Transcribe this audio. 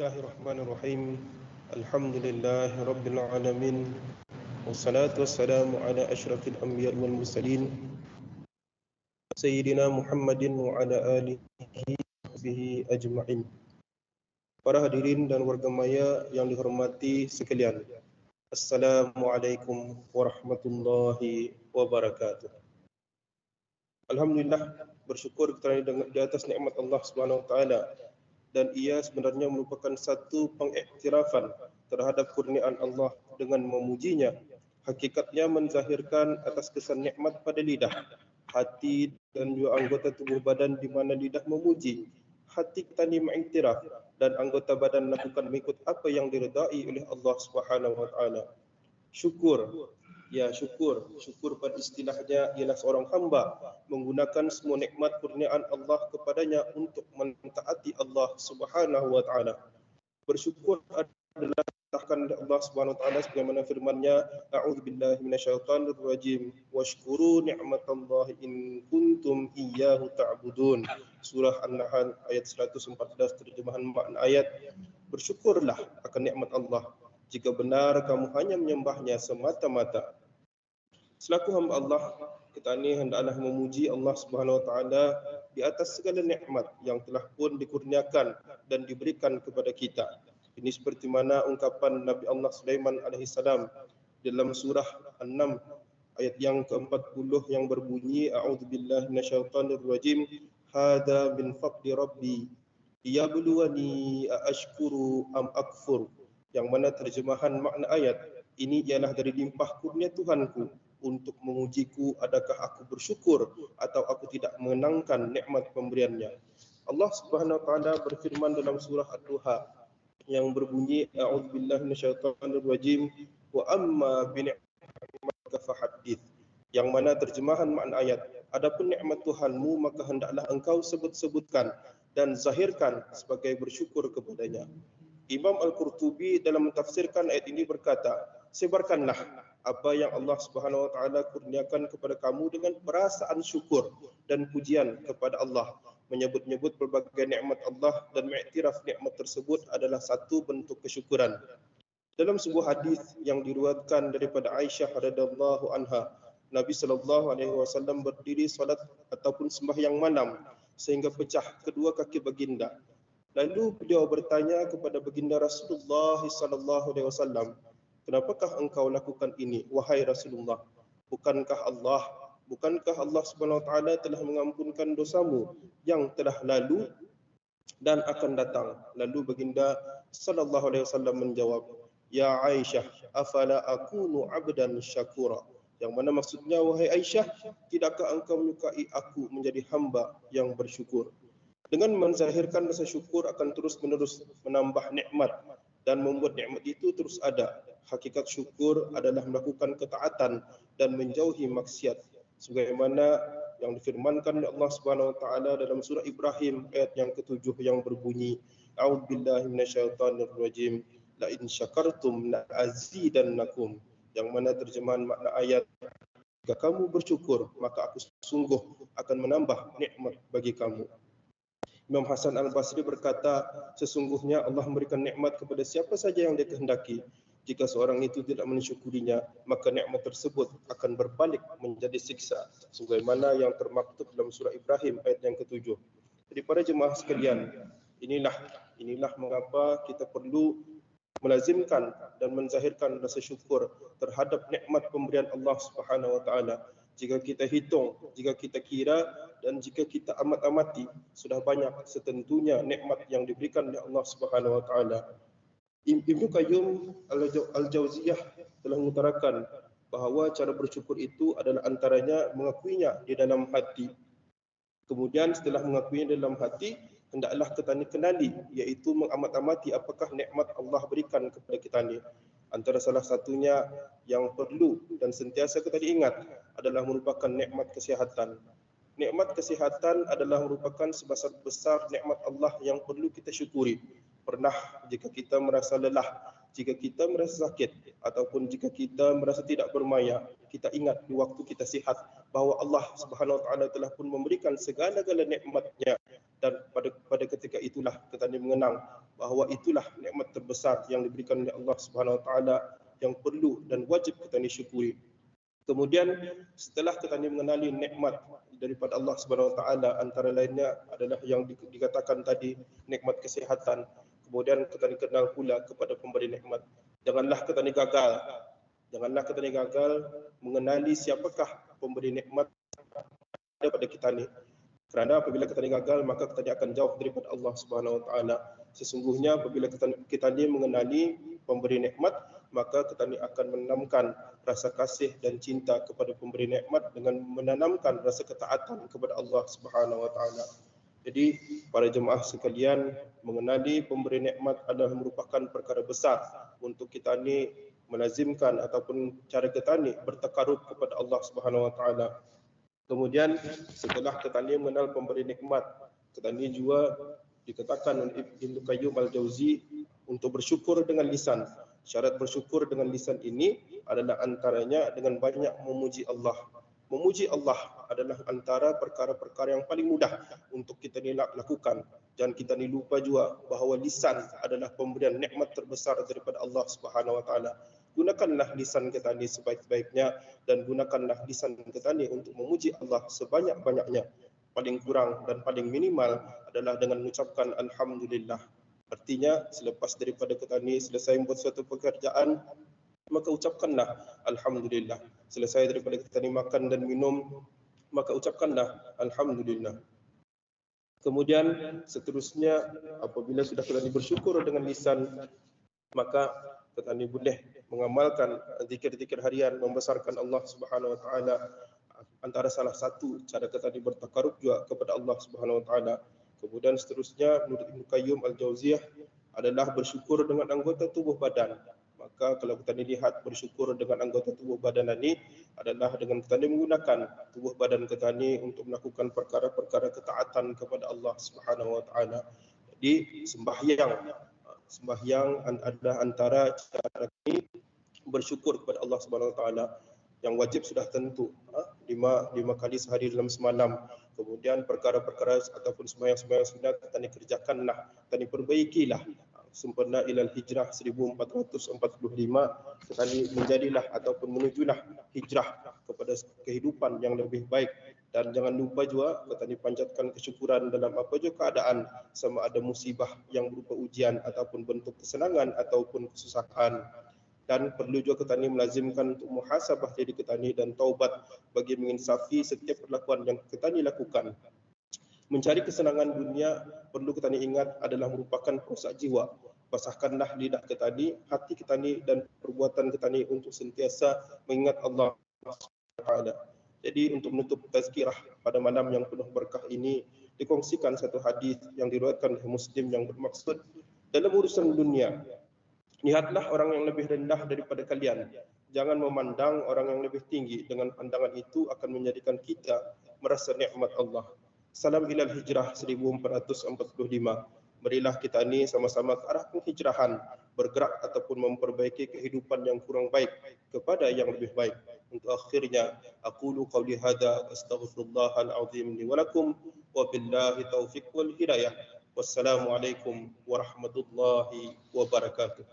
Bismillahirrahmanirrahim. Alhamdulillahi rabbil alamin. Wassalatu wassalamu ala asyrafil anbiya'i wal mursalin Sayyidina Muhammadin wa ala alihi wa sahbihi ajma'in. Para hadirin dan warga maya yang dihormati sekalian, Assalamualaikum warahmatullahi wabarakatuh. Alhamdulillah, bersyukur kerana di atas nikmat Allah Subhanahu wa taala, dan ia sebenarnya merupakan satu pengiktirafan terhadap kurniaan Allah dengan memujinya. Hakikatnya menzahirkan atas kesan nikmat pada lidah, hati dan juga anggota tubuh badan di mana lidah memuji, hati kita ni mengiktiraf dan anggota badan lakukan mengikut apa yang diredai oleh Allah Subhanahu wa taala. Syukur, syukur pada istilahnya ialah seorang hamba menggunakan semua nikmat kurniaan Allah kepadanya untuk mentaati Allah Subhanahu wa taala. Bersyukur adalah takkan Allah Subhanahu wa taala sebagaimana firman-Nya, a'udzubillahi minasyaitonir rajim, washkuru ni'matallahi in kuntum iyyahu ta'budun. Surah An-Nahl ayat 114, terjemahan makna ayat, bersyukurlah akan nikmat Allah jika benar kamu hanya menyembahnya semata-mata. Selaku hamba Allah, kita ini hendaklah memuji Allah Subhanahu wa taala di atas segala nikmat yang telah pun dikurniakan dan diberikan kepada kita. Ini seperti mana ungkapan Nabi Allah Sulaiman alaihi salam dalam surah An-Naml ayat yang ke-40 yang berbunyi, a'udzubillahi minasyaitonir rajim, hadza min fadli rabbi liyabluwani aashkuru am akfur. Yang mana terjemahan makna ayat ini ialah dari limpah kurnia Tuhanku untuk mengujiku adakah aku bersyukur atau aku tidak mengenangkan nikmat pemberiannya. Allah Subhanahu wa taala berfirman dalam surah Ad-Duha yang berbunyi, a'udzubillahi minasyaitonir rajim, wa amma bi ni'matika fahaddits. Yang mana terjemahan makna ayat, adapun nikmat Tuhanmu maka hendaklah engkau sebut-sebutkan dan zahirkan sebagai bersyukur kepadanya. Imam Al-Qurtubi dalam mentafsirkan ayat ini berkata, sebarkanlah apa yang Allah Subhanahu wa taala kurniakan kepada kamu dengan perasaan syukur dan pujian kepada Allah, menyebut-nyebut berbagai nikmat Allah dan mengiktiraf nikmat tersebut adalah satu bentuk kesyukuran. Dalam sebuah hadis yang diriwayatkan daripada Aisyah radhiyallahu anha, Nabi sallallahu alaihi wasallam berdiri salat ataupun sembahyang malam sehingga pecah kedua kaki baginda. Lalu beliau bertanya kepada baginda Rasulullah sallallahu alaihi wasallam, kenapakah engkau lakukan ini wahai Rasulullah? Bukankah Allah Subhanahu wa taala telah mengampunkan dosamu yang telah lalu dan akan datang? Lalu baginda sallallahu alaihi wasallam menjawab, ya Aisyah, afala akunu 'abdan syakura. Yang mana maksudnya, wahai Aisyah, tidakkah engkau menyukai aku menjadi hamba yang bersyukur? Dengan menzahirkan rasa syukur akan terus-menerus menambah nikmat dan membuat nikmat itu terus ada. Hakikat syukur adalah melakukan ketaatan dan menjauhi maksiat. Sebagaimana yang difirmankan oleh Allah Subhanahu wa taala dalam surah Ibrahim ayat yang ke-7 yang berbunyi, a'udzubillahi minasyaitonir rajim, la in syakartum la azidannakum. Yang mana terjemahan makna ayat, jika kamu bersyukur maka aku sungguh akan menambah nikmat bagi kamu. Imam Hasan Al-Basri berkata, sesungguhnya Allah memberikan nikmat kepada siapa saja yang Dia kehendaki. Jika seorang itu tidak mensyukurinya, maka nikmat tersebut akan berbalik menjadi siksa, sebagaimana yang termaktub dalam surah Ibrahim ayat yang ke-7. Jadi para jemaah sekalian, inilah mengapa kita perlu melazimkan dan menzahirkan rasa syukur terhadap nikmat pemberian Allah Subhanahu wa taala. Jika kita hitung, jika kita kira dan jika kita amat-amati, sudah banyak setentunya nikmat yang diberikan oleh Allah Subhanahu wa taala. Ibnu Qayyim Al-Jauziyah telah mengutarakan bahawa cara bersyukur itu adalah antaranya mengakuinya di dalam hati. Kemudian setelah mengakuinya dalam hati, hendaklah kita kenali, iaitu mengamat-amati apakah nikmat Allah berikan kepada kita ni. Antara salah satunya yang perlu dan sentiasa kita diingat adalah merupakan nikmat kesihatan. Nikmat kesihatan adalah merupakan sebesar-besar nikmat Allah yang perlu kita syukuri. Pernah jika kita merasa lelah, jika kita merasa sakit, ataupun jika kita merasa tidak bermaya, kita ingat di waktu kita sihat bahawa Allah Subhanahu wa taala telah pun memberikan segala-gala nikmat-Nya dan pada ketika itulah kita ni mengenang bahawa itulah nikmat terbesar yang diberikan oleh Allah Subhanahu Wa Taala yang perlu dan wajib kita ni syukuri. Kemudian setelah kita ni mengenali nikmat daripada Allah Subhanahu Wa Taala, antara lainnya adalah yang dikatakan tadi, nikmat kesihatan. Kemudian kita ni kenal pula kepada pemberi nikmat. Janganlah kita ni gagal mengenali siapakah pemberi nikmat daripada kita ni. Kerana apabila kita ni gagal, maka kita ni akan jauh daripada Allah Subhanahu Wa Taala. Sesungguhnya apabila kita ni mengenali pemberi nikmat, maka kita ni akan menanamkan rasa kasih dan cinta kepada pemberi nikmat dengan menanamkan rasa ketaatan kepada Allah Subhanahu Wa Taala. Jadi para jemaah sekalian, mengenali pemberi nikmat adalah merupakan perkara besar untuk kita ni melazimkan ataupun cara kita ni bertakarub kepada Allah Subhanahu Wa Taala. Kemudian setelah kita ni mengenal pemberi nikmat, kita ni juga dikatakan oleh Ibnu Qayyim Al-Jauzi untuk bersyukur dengan lisan. Syarat bersyukur dengan lisan ini adalah antaranya dengan banyak memuji Allah. Memuji Allah adalah antara perkara-perkara yang paling mudah untuk kita ni lakukan. Dan kita ni lupa juga bahawa lisan adalah pemberian nikmat terbesar daripada Allah Subhanahu Wa Taala. Gunakanlah lisan kita ni sebaik-baiknya dan gunakanlah lisan kita ni untuk memuji Allah sebanyak-banyaknya. Paling kurang dan paling minimal adalah dengan mengucapkan Alhamdulillah. Artinya selepas daripada kita ni selesai membuat suatu pekerjaan, maka ucapkanlah Alhamdulillah. Selesai daripada kita ni makan dan minum, maka ucapkanlah Alhamdulillah. Kemudian seterusnya apabila sudah kita ni bersyukur dengan lisan, maka kita ni boleh mengamalkan zikir-zikir harian membesarkan Allah Subhanahu Wa Taala. Antara salah satu cara kita ni bertakarub juga kepada Allah Subhanahu Wa Taala. Kemudian seterusnya menurut Ibnu Qayyim Al-Jauziyah adalah bersyukur dengan anggota tubuh badan. Maka kalau kita ni lihat bersyukur dengan anggota tubuh badan ini adalah dengan kita ni menggunakan tubuh badan kita ni untuk melakukan perkara-perkara ketaatan kepada Allah Subhanahu Wa Taala. Jadi sembahyang adalah antara cara ini bersyukur kepada Allah Subhanahu Wa Taala. Yang wajib sudah tentu, 5 kali sehari dalam semalam. Kemudian perkara-perkara ataupun sembahyang-sembahyang sunat kita ni kerjakanlah, kita ni perbaikilah. Sempena ilal hijrah 1445, kita ni menjadilah ataupun menujulah hijrah kepada kehidupan yang lebih baik. Dan jangan lupa juga kita ni panjatkan kesyukuran dalam apa je keadaan, sama ada musibah yang berupa ujian ataupun bentuk kesenangan ataupun kesusahan. Dan perlu juga kita ni melazimkan untuk muhasabah diri kita ni dan taubat bagi menginsafi setiap perlakuan yang kita ni lakukan. Mencari kesenangan dunia perlu kita ni ingat adalah merupakan perusak jiwa. Basahkanlah lidah kita ni, hati kita ni dan perbuatan kita ni untuk sentiasa mengingat Allah Subhanahu. Jadi untuk menutup tazkirah pada malam yang penuh berkah ini, dikongsikan satu hadis yang diriwayatkan oleh Muslim yang bermaksud, dalam urusan dunia, lihatlah orang yang lebih rendah daripada kalian. Jangan memandang orang yang lebih tinggi. Dengan pandangan itu akan menjadikan kita merasa nikmat Allah. Salam ilal hijrah 1445. Marilah kita ni sama-sama ke arah penghijrahan, bergerak ataupun memperbaiki kehidupan yang kurang baik kepada yang lebih baik. Untuk akhirnya, aqulu qawli hadza astaghfirullahal azim li wa lakum wa billahi taufiq wal hidayah. Wassalamualaikum warahmatullahi wabarakatuh.